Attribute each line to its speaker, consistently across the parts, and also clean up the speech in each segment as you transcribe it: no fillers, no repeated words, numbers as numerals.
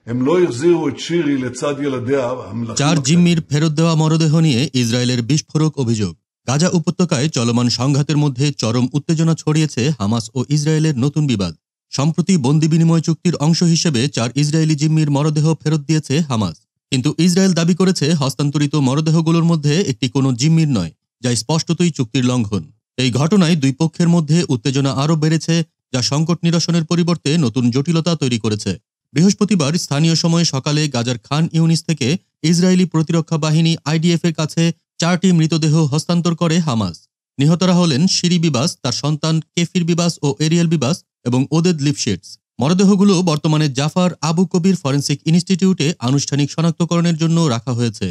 Speaker 1: הם לא החזירו את שירי לצד ילדיה המלכים.
Speaker 2: 4 জিম্মির ফেরত দেওয়া মরদেহ নিয়ে ইসরায়েলের বিস্ফোরক অভিযোগ। গাজা উপত্যকায় চলমান সংঘাতের মধ্যে চরম উত্তেজনা ছড়িয়েছে হামাস ও ইসরায়েলের নতুন বিবাদ। সম্প্রতি বন্দি বিনিময় চুক্তির অংশ হিসেবে 4 ইসরায়েলি জিম্মির মরদেহ ফেরত দিয়েছে হামাস, কিন্তু ইসরায়েল দাবি করেছে হস্তান্তরিত মরদেহগুলোর মধ্যে একটি কোনো জিম্মির নয়, যা স্পষ্টতই চুক্তির লঙ্ঘন। এই ঘটনায় দুই পক্ষের মধ্যে উত্তেজনা আরও বেড়েছে, যা সংকট নিরসনের পরিবর্তে নতুন জটিলতা তৈরি করেছে। বৃহস্পতিবার স্থানীয় সময় সকালে গাজার খান ইউনিস থেকে ইসরায়েলি প্রতিরক্ষা বাহিনী IDF এর কাছে 4টি মৃতদেহ হস্তান্তর করে হামাস। নিহতরা হলেন শিরি বিবাস, তার সন্তান কেফির বিবাস ও এরিয়েল বিবাস এবং ওদেদ লিপশিটস। মরদেহগুলো বর্তমানে জাফার আবু কবির ফরেন্সিক ইনস্টিটিউটে আনুষ্ঠানিক শনাক্তকরণের জন্য রাখা হয়েছে।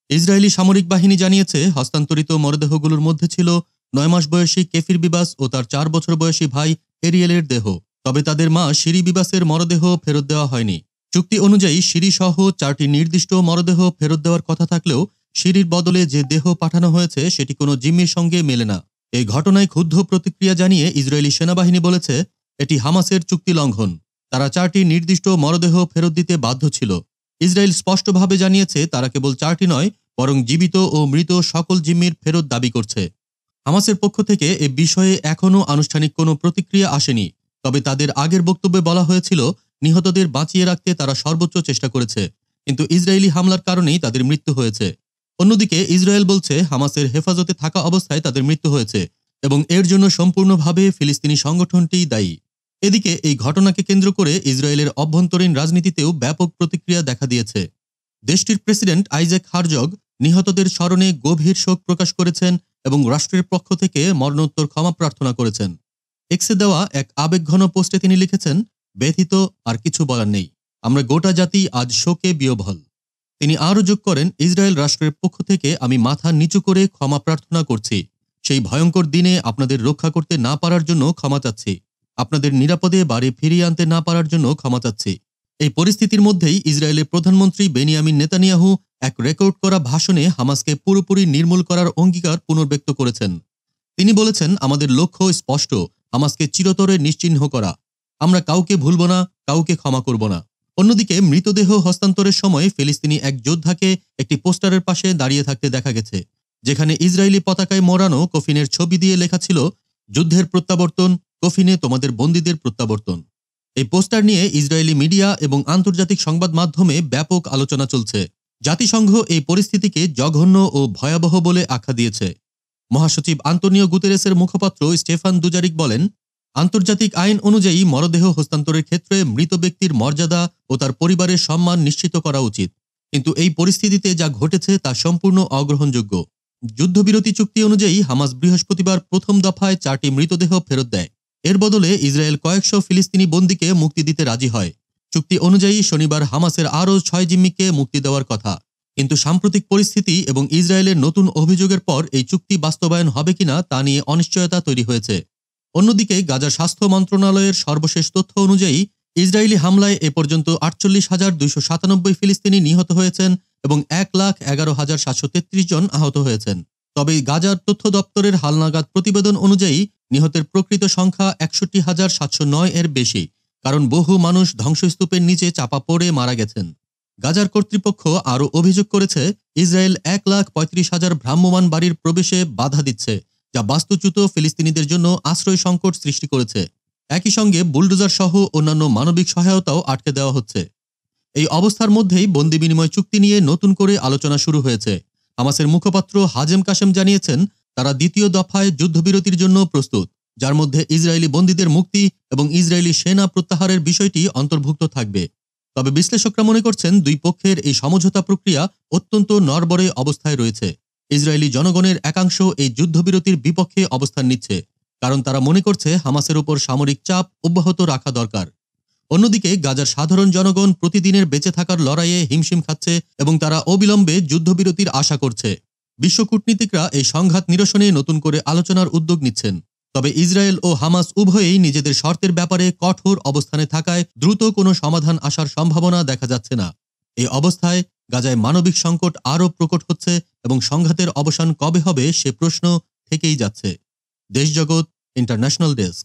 Speaker 2: ইসরায়েলি সামরিক বাহিনী জানিয়েছে হস্তান্তরিত মরদেহগুলোর মধ্যে ছিল 9 মাস বয়সী কেফির বিবাস ও তার 4 বছর বয়সী ভাই এরিয়েলের দেহ। তবে তাদের মা শিরি বিবাসের মরদেহ ফেরত দেওয়া হয়নি। চুক্তি অনুযায়ী শিরি সহ 4টি নির্দিষ্ট মরদেহ ফেরত দেওয়ার কথা থাকলেও শিরির বদলে যে দেহ পাঠানো হয়েছে সেটি কোনো জিম্মির সঙ্গে মেলে না। এই ঘটনায় ক্ষুব্ধ প্রতিক্রিয়া জানিয়ে ইসরায়েলি সেনাবাহিনী বলেছে এটি হামাসের চুক্তি লঙ্ঘন। তারা 4টি নির্দিষ্ট মরদেহ ফেরত দিতে বাধ্য ছিল। ইসরায়েল স্পষ্টভাবে জানিয়েছে তারা কেবল 4টি নয়, বরং জীবিত ও মৃত সকল জিম্মির ফেরত দাবি করছে। হামাসের পক্ষ থেকে এ বিষয়ে এখনও আনুষ্ঠানিক কোনো প্রতিক্রিয়া আসেনি, তবে তাদের আগের বক্তব্যে বলা হয়েছিল নিহতদের বাঁচিয়ে রাখতে তারা সর্বোচ্চ চেষ্টা করেছে, কিন্তু ইসরায়েলি হামলার কারণেই তাদের মৃত্যু হয়েছে। অন্যদিকে ইসরায়েল বলছে হামাসের হেফাজতে থাকা অবস্থায় তাদের মৃত্যু হয়েছে এবং এর জন্য সম্পূর্ণভাবে ফিলিস্তিনি সংগঠনটিই দায়ী। এদিকে এই ঘটনাকে কেন্দ্র করে ইসরায়েলের অভ্যন্তরীণ রাজনীতিতেও ব্যাপক প্রতিক্রিয়া দেখা দিয়েছে। দেশটির প্রেসিডেন্ট আইজ্যাক হারজগ নিহতদের স্মরণে গভীর শোক প্রকাশ করেছেন এবং রাষ্ট্রের পক্ষ থেকে মরণোত্তর ক্ষমা প্রার্থনা করেছেন। এক্সে দেওয়া এক আবেগঘন পোস্টে তিনি লিখেছেন, ব্যথিত, আর কিছু বলার নেই, আমরা গোটা জাতি আজ শোকে বিহ্বল। তিনি আরও যোগ করেন, ইসরায়েল রাষ্ট্রের পক্ষ থেকে আমি মাথা নিচু করে ক্ষমা প্রার্থনা করছি। সেই ভয়ঙ্কর দিনে আপনাদের রক্ষা করতে না পারার জন্য ক্ষমা চাচ্ছি। আপনাদের নিরাপদে বাড়ি ফিরিয়ে আনতে না পারার জন্য ক্ষমা চাচ্ছি। এই পরিস্থিতির মধ্যেই ইসরায়েলের প্রধানমন্ত্রী বেনিয়ামিন নেতানিয়াহু এক রেকর্ড করা ভাষণে হামাসকে পুরোপুরি নির্মূল করার অঙ্গীকার পুনর্ব্যক্ত করেছেন। তিনি বলেছেন, আমাদের লক্ষ্য স্পষ্ট, হামাসকে চিরতরে নিশ্চিহ্ন করা। আমরা কাউকে ভুলব না, কাউকে ক্ষমা করব না। অন্যদিকে মৃতদেহ হস্তান্তরের সময় ফিলিস্তিনি এক যোদ্ধাকে একটি পোস্টারের পাশে দাঁড়িয়ে থাকতে দেখা গেছে, যেখানে ইসরায়েলি পতাকায় মোড়ানো কফিনের ছবি দিয়ে লেখা ছিল, যুদ্ধের প্রত্যাবর্তন, কফিনে তোমাদের বন্দীদের প্রত্যাবর্তন। এই পোস্টার নিয়ে ইসরায়েলি মিডিয়া এবং আন্তর্জাতিক সংবাদ মাধ্যমে ব্যাপক আলোচনা চলছে। জাতিসংঘ এই পরিস্থিতিকে জঘন্য ও ভয়াবহ বলে আখ্যা দিয়েছে। মহাসচিব আন্তোনিও গুতেরেসের মুখপাত্র স্টেফান দুজারিক বলেন, আন্তর্জাতিক আইন অনুযায়ী মরদেহ হস্তান্তরের ক্ষেত্রে মৃত ব্যক্তির মর্যাদা ও তার পরিবারের সম্মান নিশ্চিত করা উচিত, কিন্তু এই পরিস্থিতিতে যা ঘটেছে তা সম্পূর্ণ অগ্রহণযোগ্য। যুদ্ধবিরতি চুক্তি অনুযায়ী হামাস বৃহস্পতিবার প্রথম দফায় 4টি মৃতদেহ ফেরত দেয়। এর বদলে ইসরায়েল কয়েকশো ফিলিস্তিনি বন্দীকে মুক্তি দিতে রাজি হয়। চুক্তি অনুযায়ী শনিবার হামাসের আরও 6 জিম্মিকে মুক্তি দেওয়ার কথা, কিন্তু সাম্প্রতিক পরিস্থিতি এবং ইসরায়েলের নতুন অভিযোগের পর এই চুক্তি বাস্তবায়ন হবে কিনা তা নিয়ে অনিশ্চয়তা তৈরি হয়েছে। অন্যদিকে গাজার স্বাস্থ্য মন্ত্রণালয়ের সর্বশেষ তথ্য অনুযায়ী ইসরায়েলি হামলায় এ পর্যন্ত 48,297 ফিলিস্তিনি নিহত হয়েছেন এবং 1,11,733 জন আহত হয়েছেন। তবে গাজার তথ্য দপ্তরের হালনাগাদ প্রতিবেদন অনুযায়ী নিহতের প্রকৃত সংখ্যা 61,709 এর বেশি, কারণ বহু মানুষ ধ্বংসস্তূপের নিচে চাপা পড়ে মারা গেছেন। গাজার কর্তৃপক্ষ আরও অভিযোগ করেছে, ইসরায়েল 1,35,000 ভ্রাম্যমাণ বাড়ির প্রবেশে বাধা দিচ্ছে, যা বাস্তুচ্যুত ফিলিস্তিনিদের জন্য আশ্রয় সংকট সৃষ্টি করেছে। একই সঙ্গে বুলডোজার সহ অন্যান্য মানবিক সহায়তাও আটকে দেওয়া হচ্ছে। এই অবস্থার মধ্যেই বন্দি বিনিময় চুক্তি নিয়ে নতুন করে আলোচনা শুরু হয়েছে। হামাসের মুখপাত্র হাজেম কাশেম জানিয়েছেন, তারা দ্বিতীয় দফায় যুদ্ধবিরতির জন্য প্রস্তুত, যার মধ্যে ইসরায়েলি বন্দীদের মুক্তি এবং ইসরায়েলি সেনা প্রত্যাহারের বিষয়টি অন্তর্ভুক্ত থাকবে। তবে বিশ্লেষকরা মনে করছেন, দুই পক্ষের এই সমঝোতা প্রক্রিয়া অত্যন্ত নড়বড়ে অবস্থায় রয়েছে। ইসরায়েলি জনগণের একাংশ এই যুদ্ধবিরতির বিপক্ষে অবস্থান নিচ্ছে, কারণ তারা মনে করছে হামাসের উপর সামরিক চাপ অব্যাহত রাখা দরকার। অন্যদিকে গাজার সাধারণ জনগণ প্রতিদিনের বেঁচে থাকার লড়াইয়ে হিমশিম খাচ্ছে এবং তারা অবিলম্বে যুদ্ধবিরতির আশা করছে। বিশ্ব কূটনীতিকরা এই সংঘাত নিরসনে নতুন করে আলোচনার উদ্যোগ নিচ্ছেন, তবে ইসরায়েল ও হামাস উভয়েই নিজেদের শর্তের ব্যাপারে কঠোর অবস্থানে থাকায় দ্রুত কোনো সমাধান আসার সম্ভাবনা দেখা যাচ্ছে না। এই অবস্থায় গাজায় মানবিক সংকট আরও প্রকট হচ্ছে এবং সংঘাতের অবসান কবে হবে সে প্রশ্ন থেকেই যাচ্ছে। দেশজগৎ ইন্টারন্যাশনাল ডেস্ক।